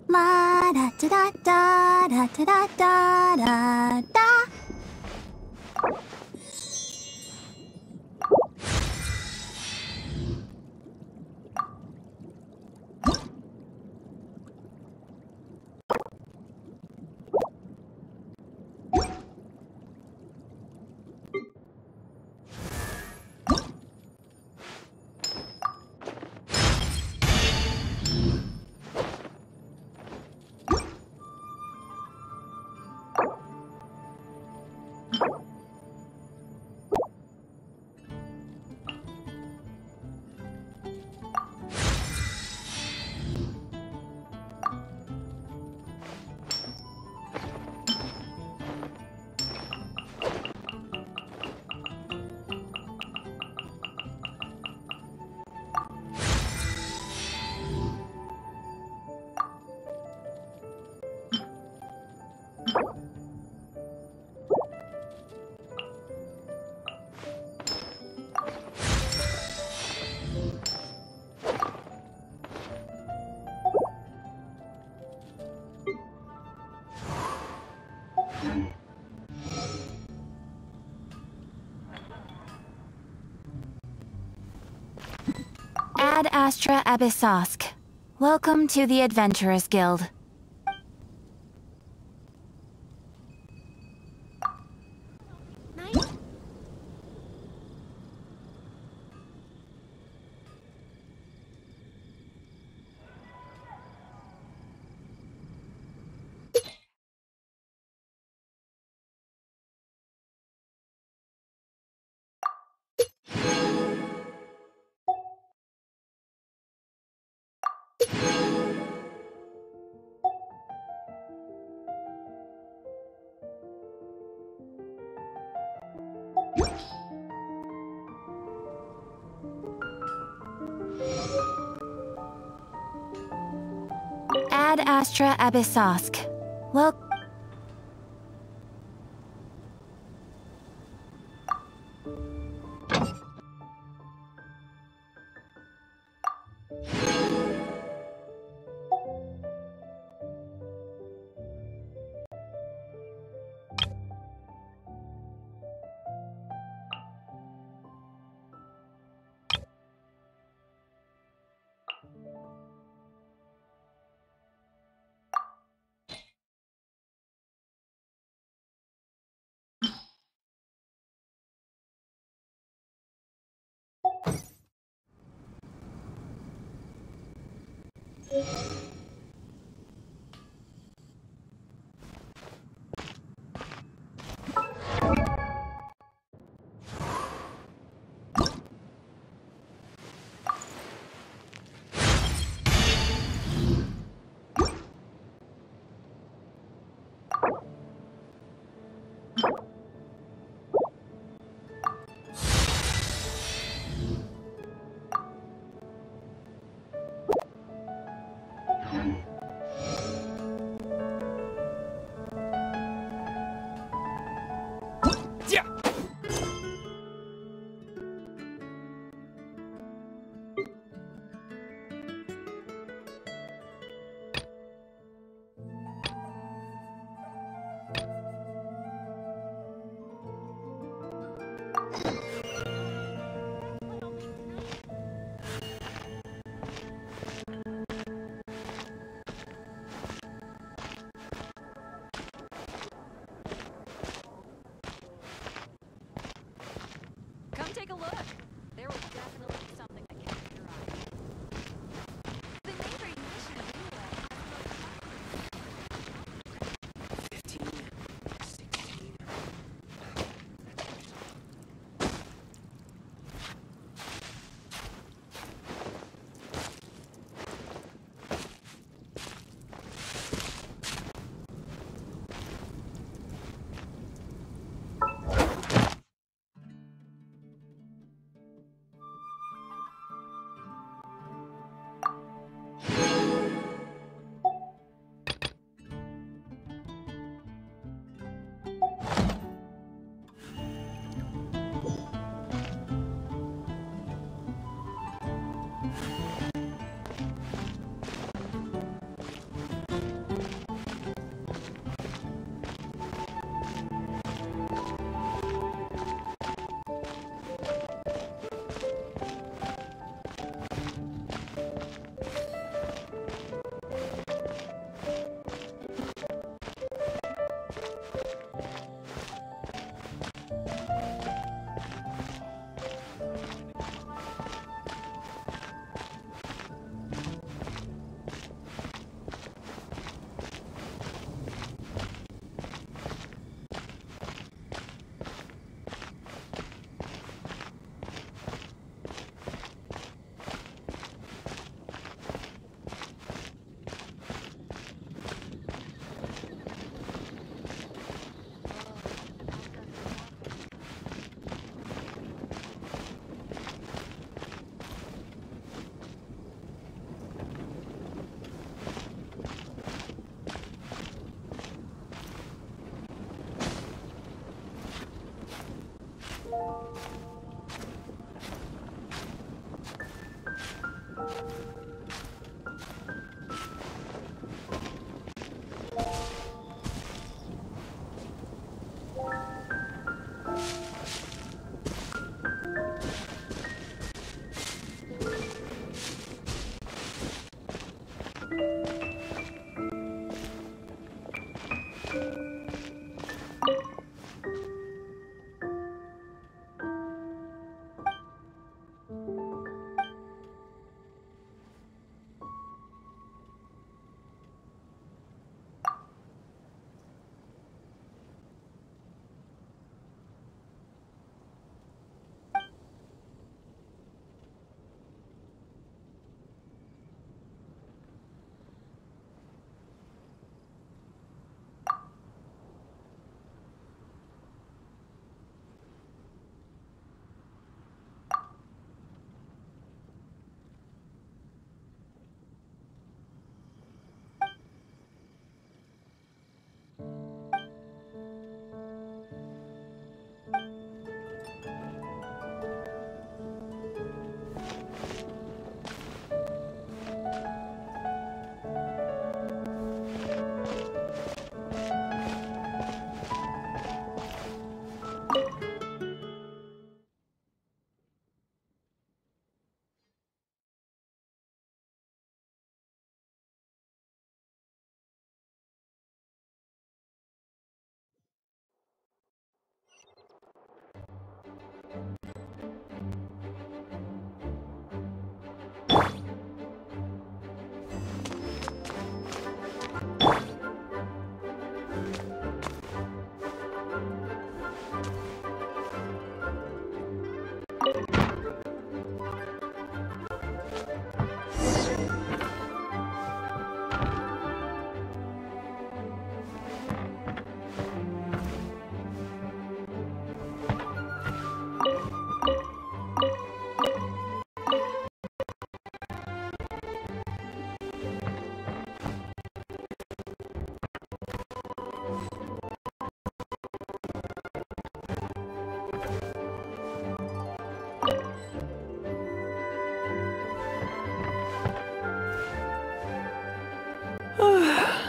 La da da da da da da da da da. Ad Astra Abyssosk. Welcome to the Adventurers Guild. Ad Astra Abyssosk. Well. Come take a look. There was definitely something that caught your eye. The neighboring mission anyway. 15, 16.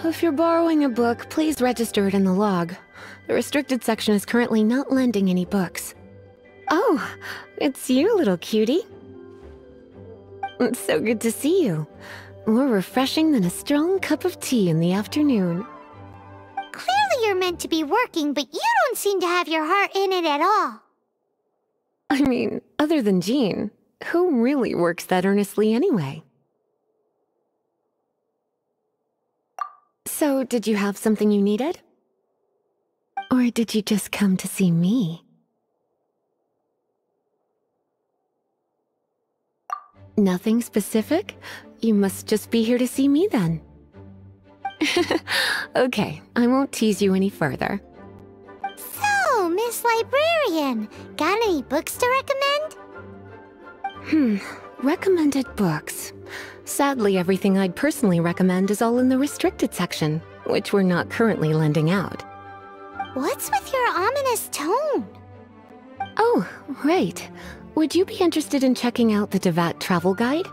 if you're borrowing a book, please register it in the log. The restricted section is currently not lending any books. Oh, it's you, little cutie. It's so good to see you. More refreshing than a strong cup of tea in the afternoon. Clearly you're meant to be working, but you don't seem to have your heart in it at all. I mean, other than Jean, who really works that earnestly anyway? So, did you have something you needed? Or did you just come to see me? Nothing specific? You must just be here to see me then. Okay, I won't tease you any further. So, Miss Librarian, got any books to recommend? Recommended books. Sadly, everything I'd personally recommend is all in the restricted section, which we're not currently lending out. What's with your ominous tone? Oh, right. Would you be interested in checking out the Tevat travel guide?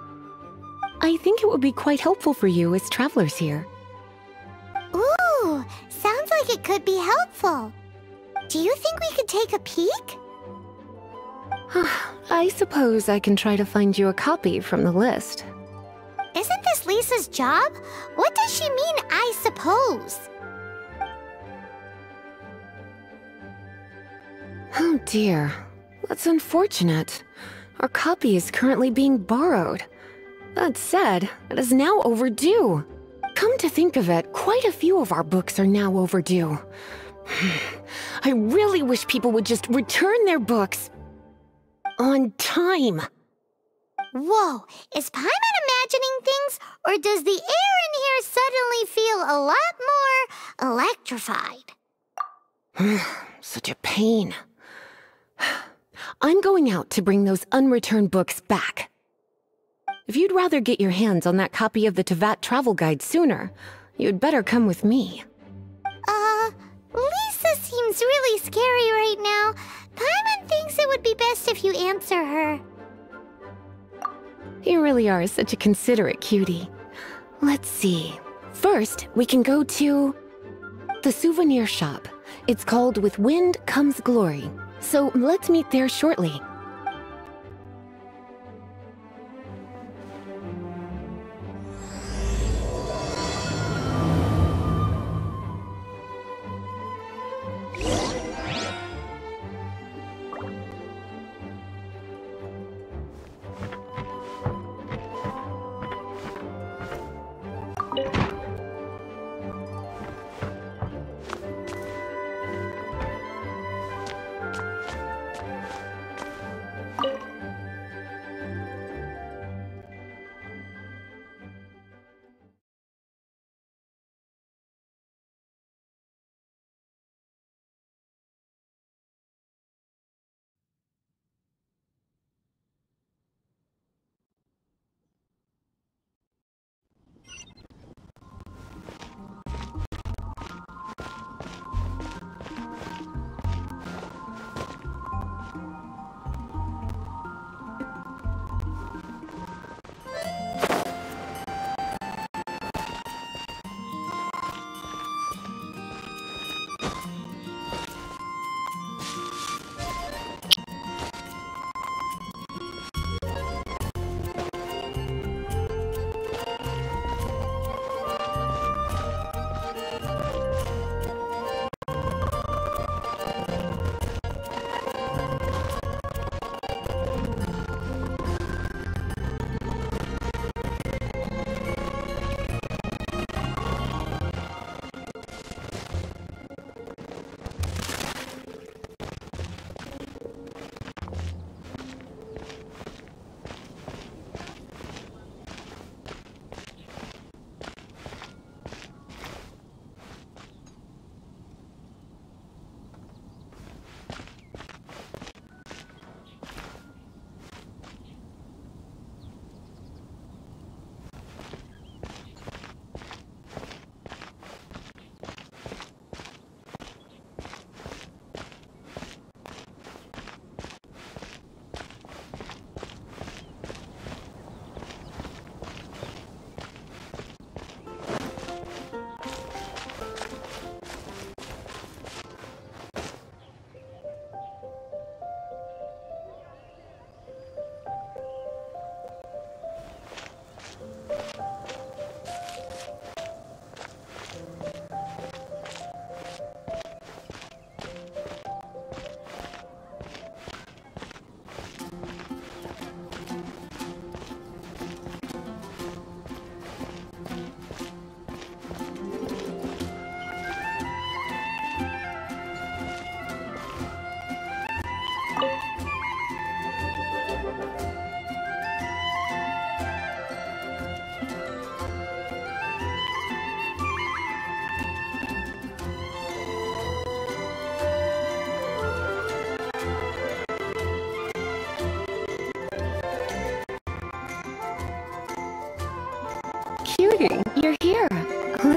I think it would be quite helpful for you as travelers here. Ooh, sounds like it could be helpful. Do you think we could take a peek? I suppose I can try to find you a copy from the list. Isn't this Lisa's job? What does she mean, I suppose? Oh dear, that's unfortunate. Our copy is currently being borrowed. That said, it is now overdue. Come to think of it, quite a few of our books are now overdue. I really wish people would just return their books on time. Whoa, is Paimon imagining things, or does the air in here suddenly feel a lot more electrified? Such a pain. I'm going out to bring those unreturned books back. If you'd rather get your hands on that copy of the Tevat travel guide sooner, you'd better come with me. Lisa seems really scary right now. Paimon thinks it would be best if you answer her. You really are such a considerate cutie. Let's see. First, we can go to the souvenir shop. It's called With Wind Comes Glory. So let's meet there shortly.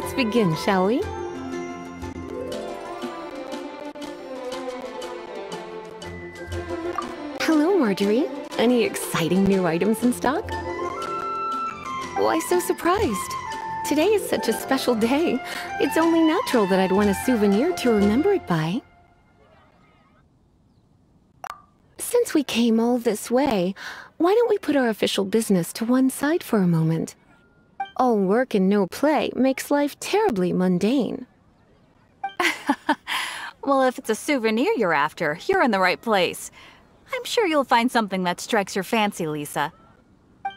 Let's begin, shall we? Hello, Marjorie. Any exciting new items in stock? Why so surprised? Today is such a special day. It's only natural that I'd want a souvenir to remember it by. Since we came all this way, why don't we put our official business to one side for a moment? All work and no play makes life terribly mundane. Well, if it's a souvenir you're after, you're in the right place. I'm sure you'll find something that strikes your fancy, Lisa.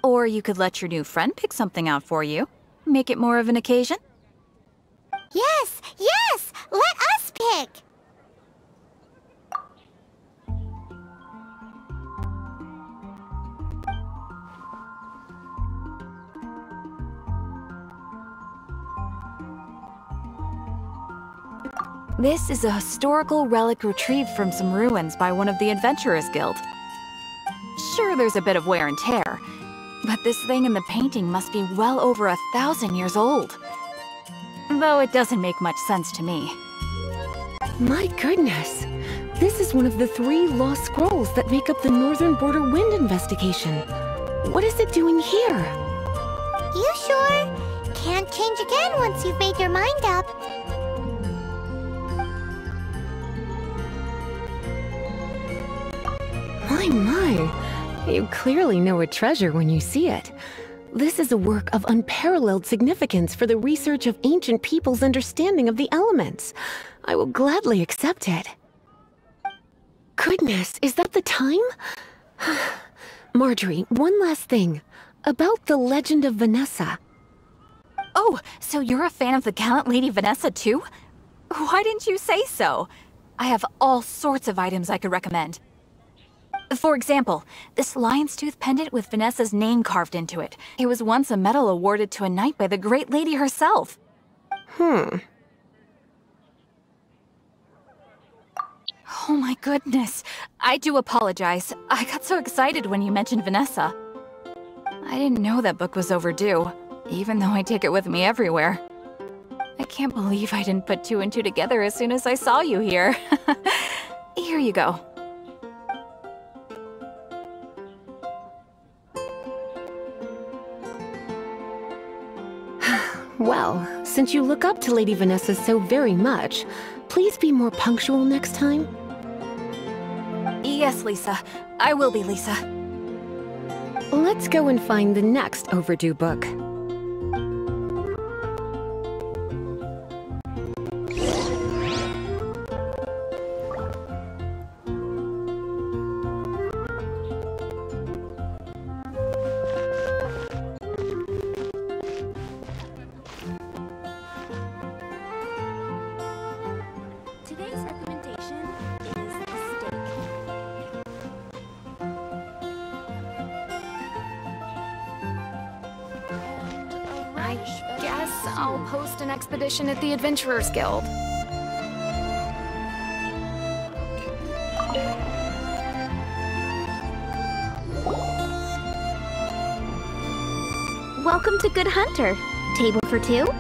Or you could let your new friend pick something out for you. Make it more of an occasion. Yes, yes! Let us pick! This is a historical relic retrieved from some ruins by one of the Adventurers Guild. Sure, there's a bit of wear and tear, but this thing in the painting must be well over 1,000 years old. Though it doesn't make much sense to me. My goodness! This is one of the 3 lost scrolls that make up the Northern Border Wind investigation. What is it doing here? You sure? Can't change again once you've made your mind up. My. You clearly know a treasure when you see it. This is a work of unparalleled significance for the research of ancient people's understanding of the elements. I will gladly accept it. Goodness, is that the time? Marjorie, one last thing. About the legend of Vanessa. Oh, so you're a fan of the gallant Lady Vanessa too? Why didn't you say so? I have all sorts of items I could recommend. For example, this lion's tooth pendant with Vanessa's name carved into it. It was once a medal awarded to a knight by the great lady herself. Hmm. Oh my goodness. I do apologize. I got so excited when you mentioned Vanessa. I didn't know that book was overdue, even though I take it with me everywhere. I can't believe I didn't put 2 and 2 together as soon as I saw you here. Here you go. Well, since you look up to Lady Vanessa so very much, please be more punctual next time. Yes, Lisa. I will be, Lisa. Let's go and find the next overdue book. Today's recommendation is steak. I guess I'll post an expedition at the Adventurers Guild. Welcome to Good Hunter. Table for 2? 3!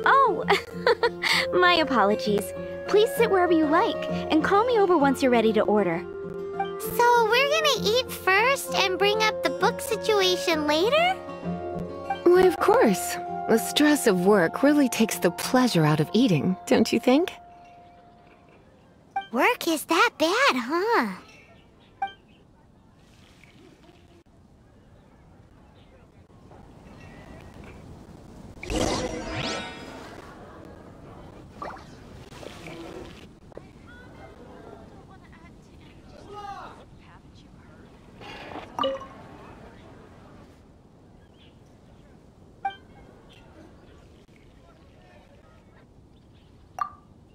Oh, my apologies. Please sit wherever you like, and call me over once you're ready to order. So we're gonna eat first and bring up the book situation later? Why, of course. The stress of work really takes the pleasure out of eating, don't you think? Work is that bad, huh?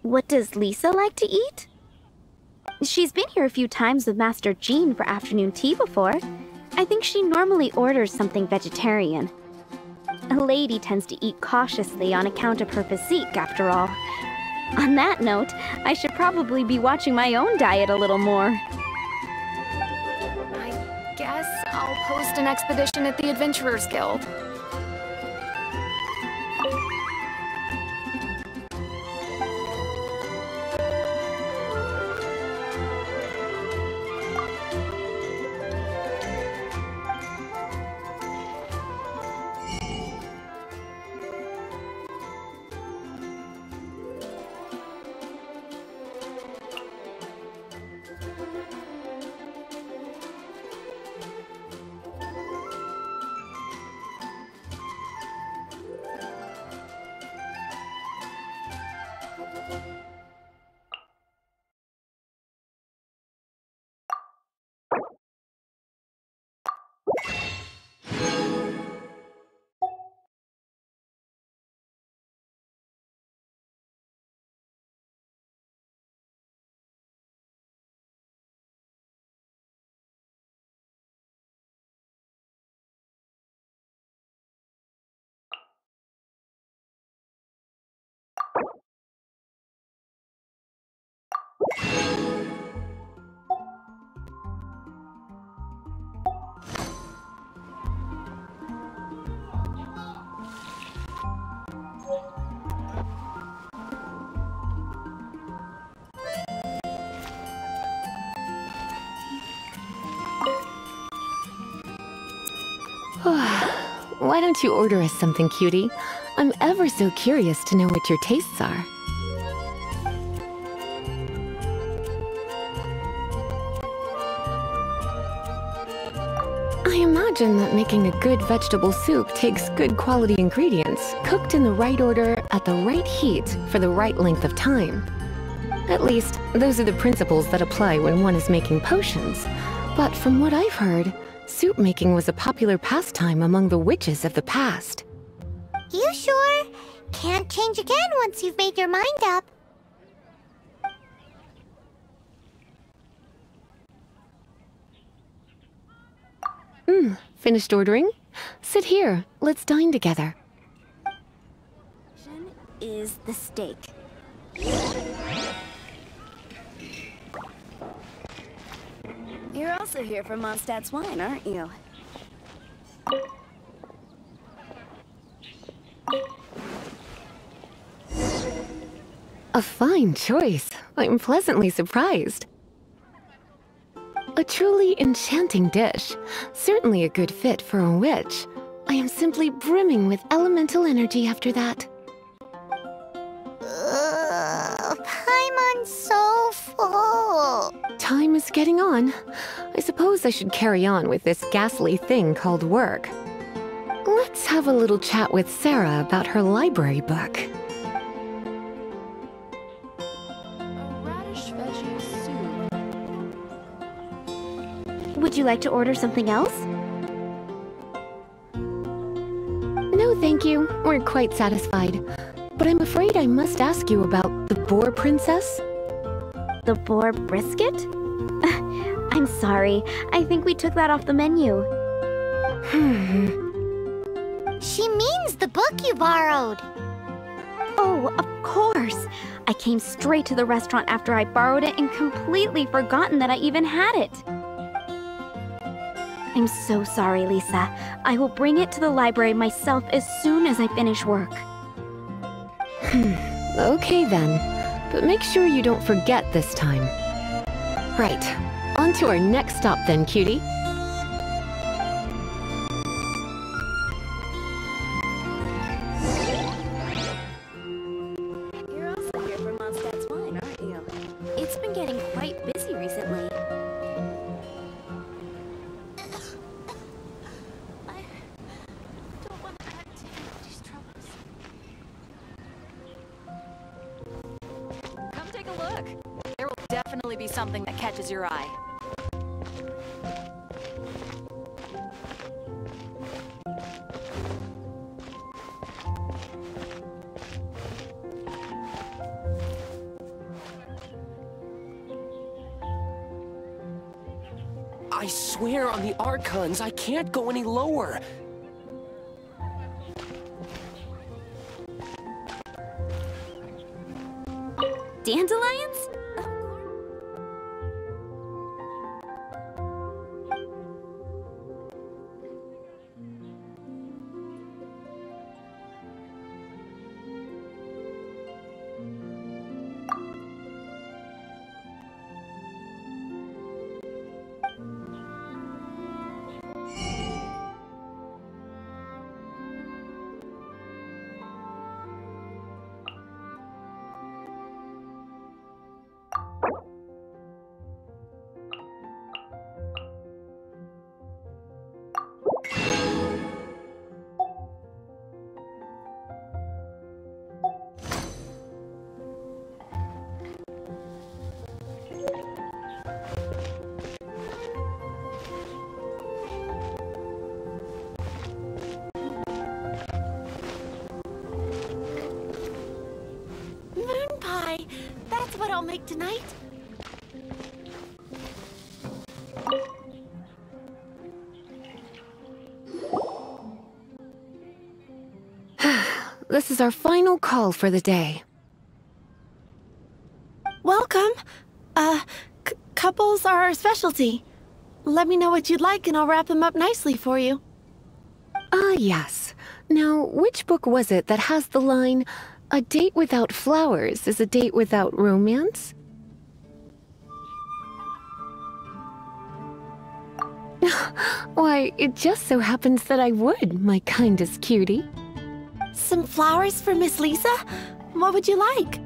What does Lisa like to eat? She's been here a few times with Master Jean for afternoon tea before. I think she normally orders something vegetarian. A lady tends to eat cautiously on account of her physique, after all. On that note, I should probably be watching my own diet a little more. I guess I'll host an expedition at the Adventurers Guild. Why don't you order us something, cutie? I'm ever so curious to know what your tastes are. I imagine that making a good vegetable soup takes good quality ingredients, cooked in the right order, at the right heat, for the right length of time. At least, those are the principles that apply when one is making potions. But from what I've heard, soup making was a popular pastime among the witches of the past. You sure? Can't change again once you've made your mind up. Finished ordering? Sit here. Let's dine together. Is the steak. You're also here for Mondstadt's wine, aren't you? A fine choice. I'm pleasantly surprised. A truly enchanting dish. Certainly a good fit for a witch. I am simply brimming with elemental energy after that. Paimon's so full. Time is getting on. I suppose I should carry on with this ghastly thing called work. Let's have a little chat with Sarah about her library book. Would you like to order something else? No, thank you. We're quite satisfied. But I'm afraid I must ask you about the boar princess. The boar brisket? I'm sorry. I think we took that off the menu. She means the book you borrowed. Oh, of course. I came straight to the restaurant after I borrowed it and completely forgotten that I even had it. I'm so sorry, Lisa. I will bring it to the library myself as soon as I finish work. Okay then. But make sure you don't forget this time. Right. On to our next stop then, cutie. You're also here for Mondstadt's wine, aren't you? It's been getting quite busy recently. Come take a look. There will definitely be something that catches your eye. I swear on the Archons, I can't go any lower. Dandelions? That's what I'll make tonight. This is our final call for the day. Welcome. Couples are our specialty. Let me know what you'd like and I'll wrap them up nicely for you. Yes. Now, which book was it that has the line, "A date without flowers is a date without romance"? Why, it just so happens that I would, my kindest cutie. Some flowers for Miss Lisa? What would you like?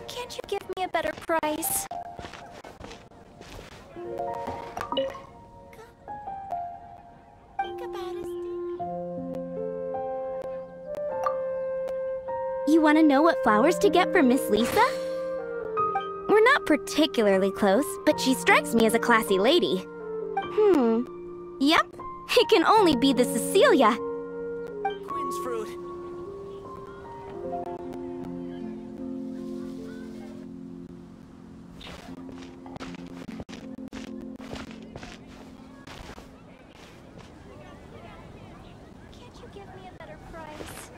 Can't you give me a better price? Think about it. You want to know what flowers to get for Miss Lisa? We're not particularly close, but she strikes me as a classy lady. Yep, it can only be the Cecilia. Quinn's fruit. Can't you give me a better price?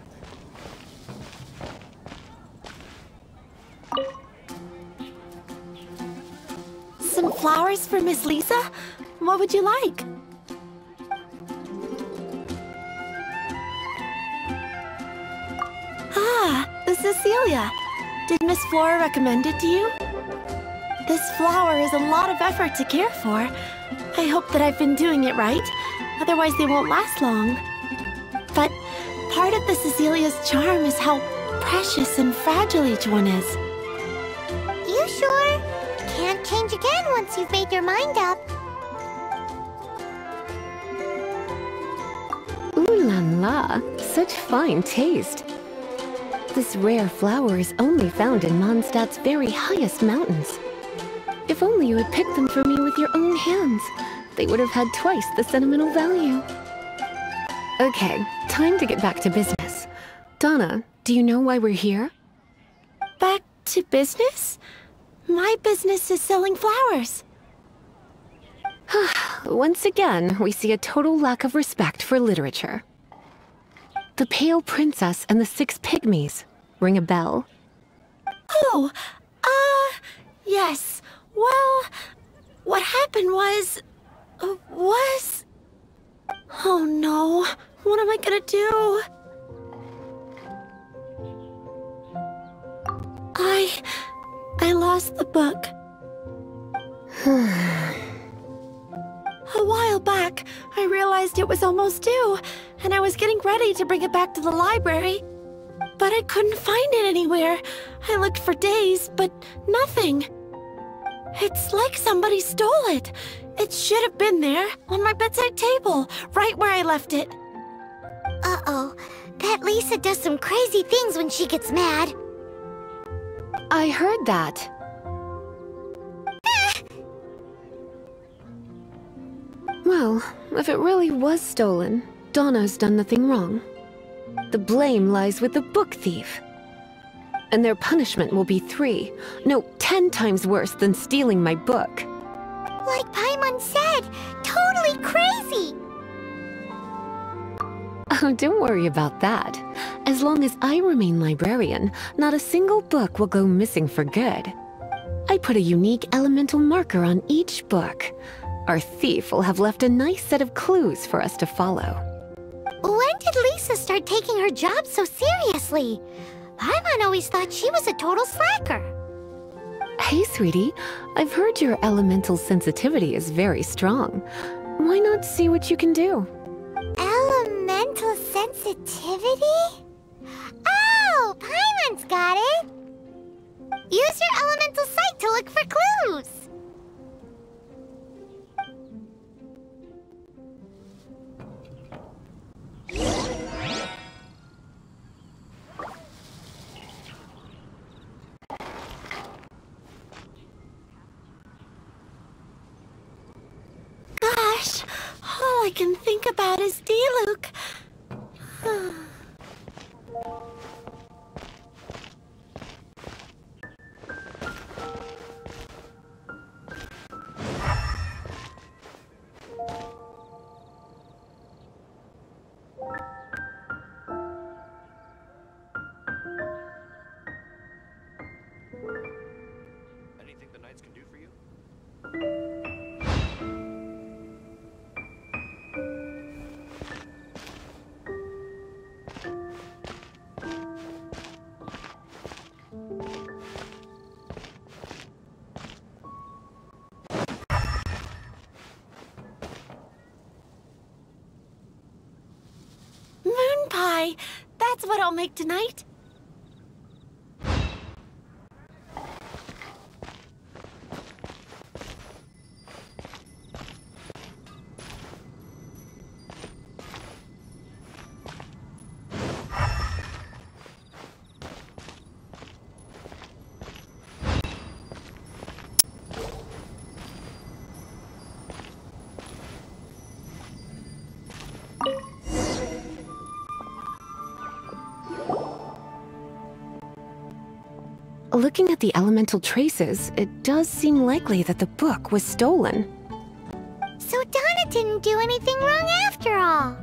Some flowers for Miss Lisa? What would you like? Ah, Cecilia. Did Miss Flora recommend it to you? This flower is a lot of effort to care for. I hope that I've been doing it right, otherwise they won't last long. But part of the Cecilia's charm is how precious and fragile each one is. You sure? Can't change again once you've made your mind up. Ooh la la, such fine taste. This rare flower is only found in Mondstadt's very highest mountains. If only you had picked them for me with your own hands, they would have had twice the sentimental value. Okay, time to get back to business. Donna, do you know why we're here? Back to business? My business is selling flowers. Once again, we see a total lack of respect for literature. The Pale Princess and the Six Pygmies. Ring a bell? Oh, yes. Well, what happened was... Oh no, what am I gonna do? I lost the book. A while back, I realized it was almost due, and I was getting ready to bring it back to the library. But I couldn't find it anywhere. I looked for days, but nothing. It's like somebody stole it. It should have been there, on my bedside table, right where I left it. Uh-oh. That Lisa does some crazy things when she gets mad. I heard that. Well, if it really was stolen, Donna's done nothing wrong. The blame lies with the book thief. And their punishment will be 10 times worse than stealing my book. Like Paimon said, totally crazy! Oh, don't worry about that. As long as I remain librarian, not a single book will go missing for good. I put a unique elemental marker on each book. Our thief will have left a nice set of clues for us to follow. When did Lisa start taking her job so seriously? Paimon always thought she was a total slacker. Hey, sweetie. I've heard your elemental sensitivity is very strong. Why not see what you can do? Elemental sensitivity? Oh, Paimon's got it! Use your elemental sight to look for clues! Gosh, all I can think about is Diluc. Anything the Knights can do for you? Moon pie! That's what I'll make tonight. Looking at the elemental traces, it does seem likely that the book was stolen. So Donna didn't do anything wrong after all.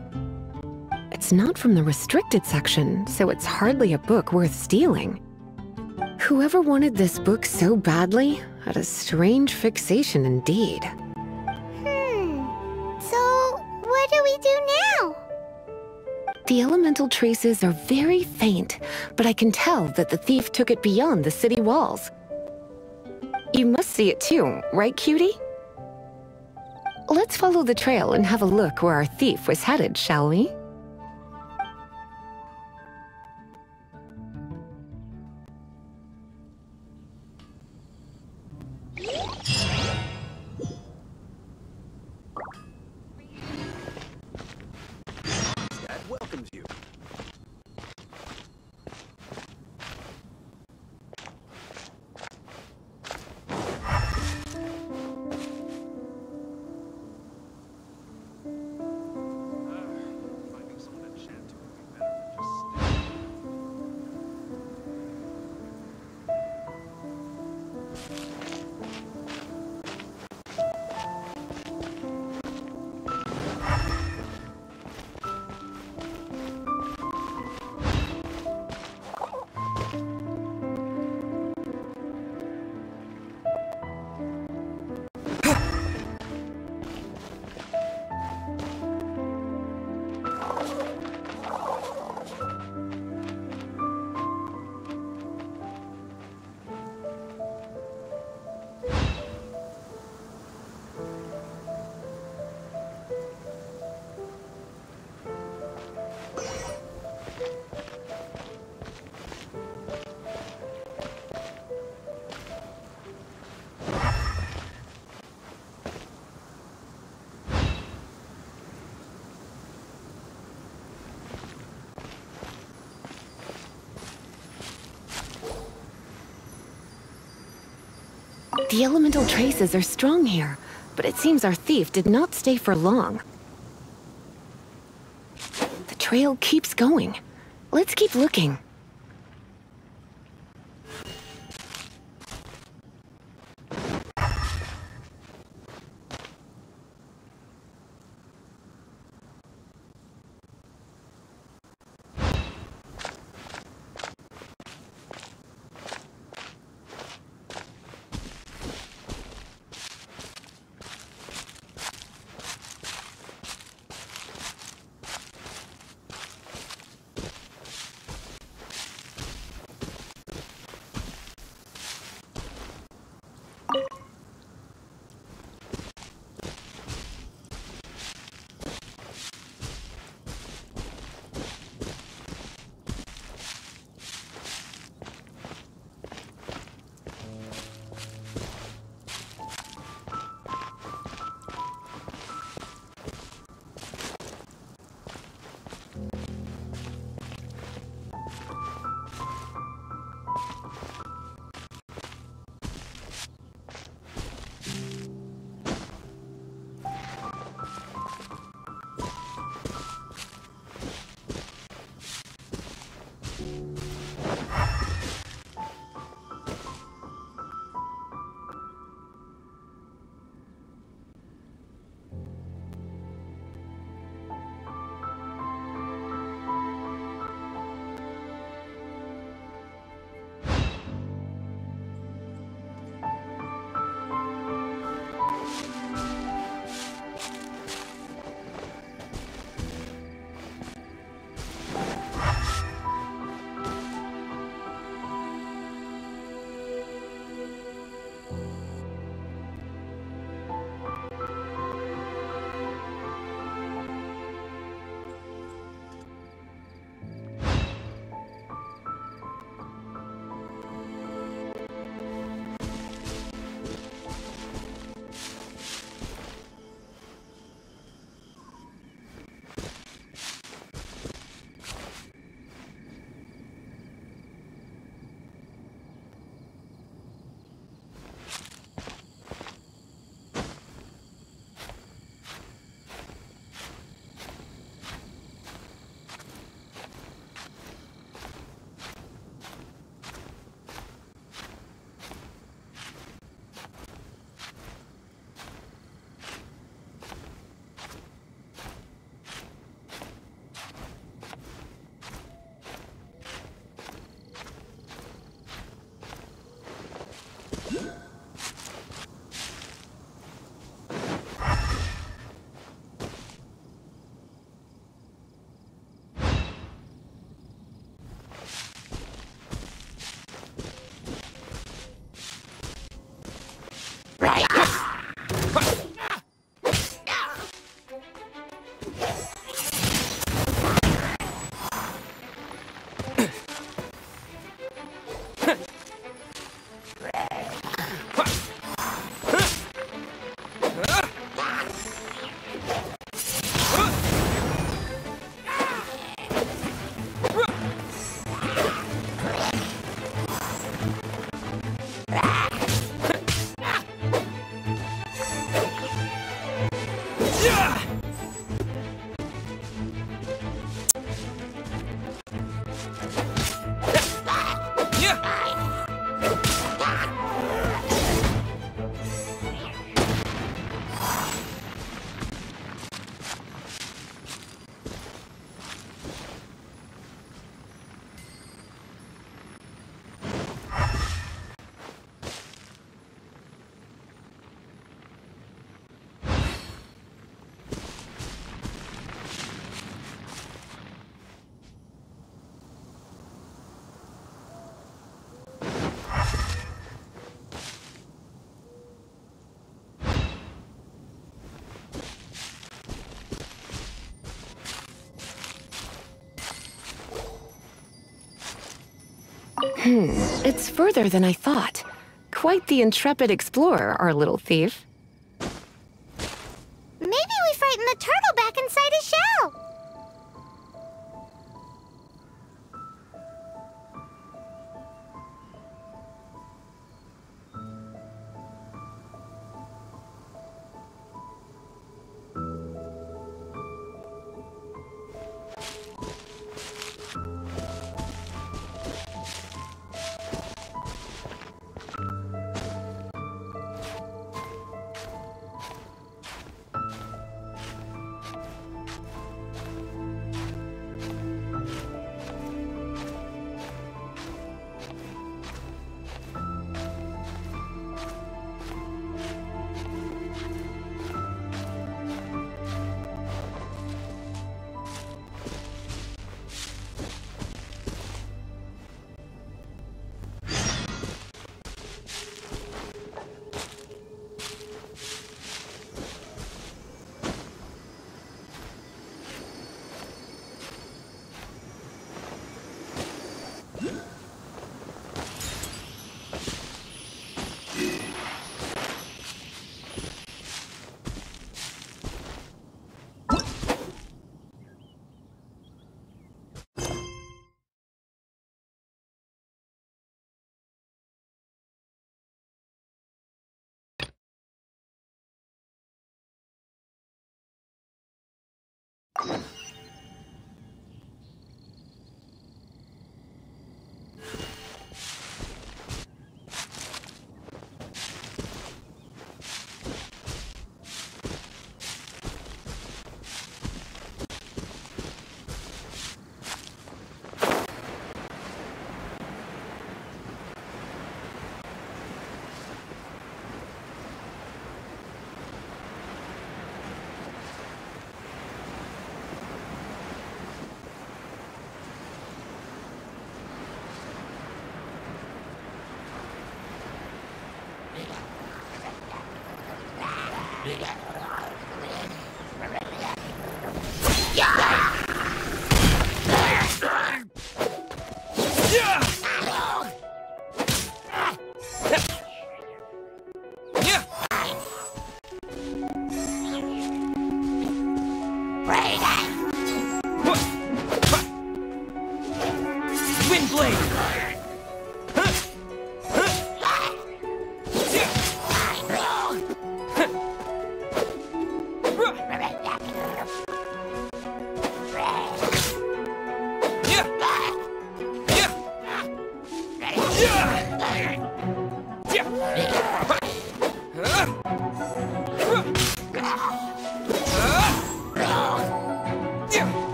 It's not from the restricted section, so it's hardly a book worth stealing. Whoever wanted this book so badly had a strange fixation indeed. So, what do we do now? The elemental traces are very faint, but I can tell that the thief took it beyond the city walls. You must see it too, right, cutie? Let's follow the trail and have a look where our thief was headed, shall we? Dad welcomes you. The elemental traces are strong here, but it seems our thief did not stay for long. The trail keeps going. Let's keep looking. It's further than I thought. Quite the intrepid explorer, our little thief. Maybe we frightened the turtle back inside his shell.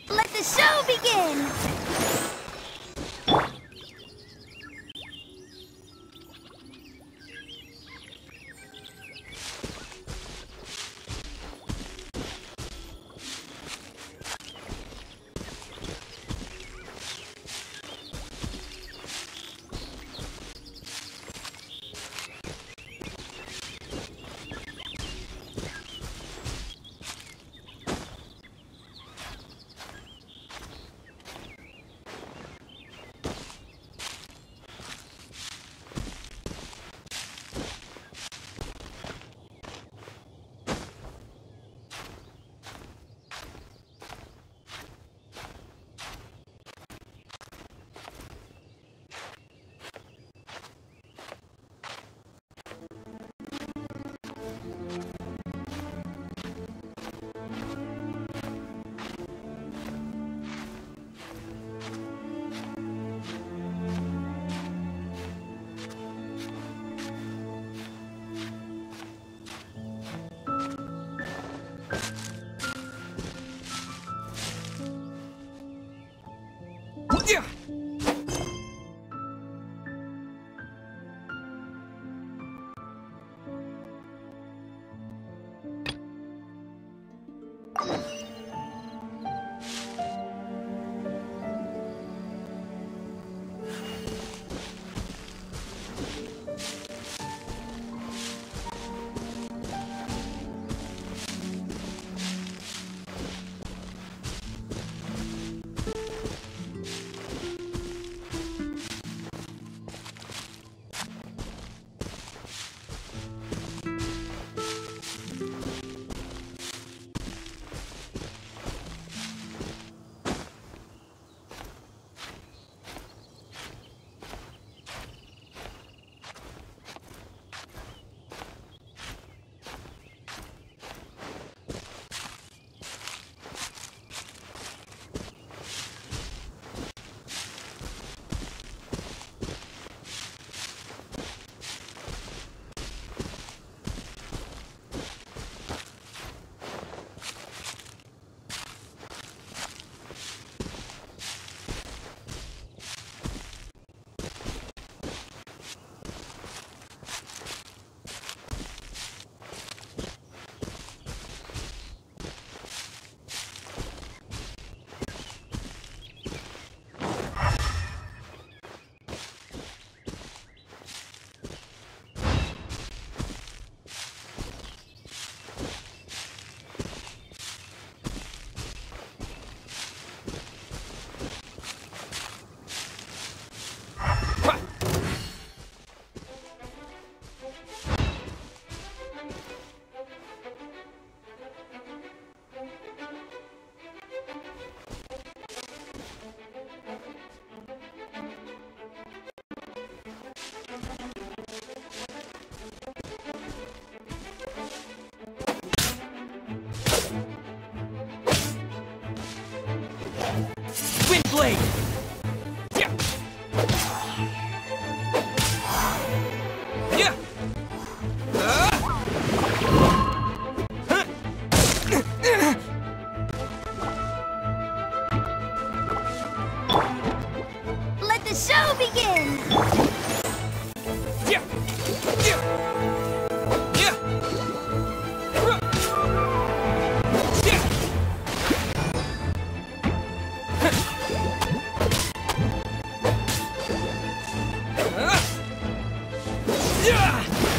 Let the show begin! Yeah!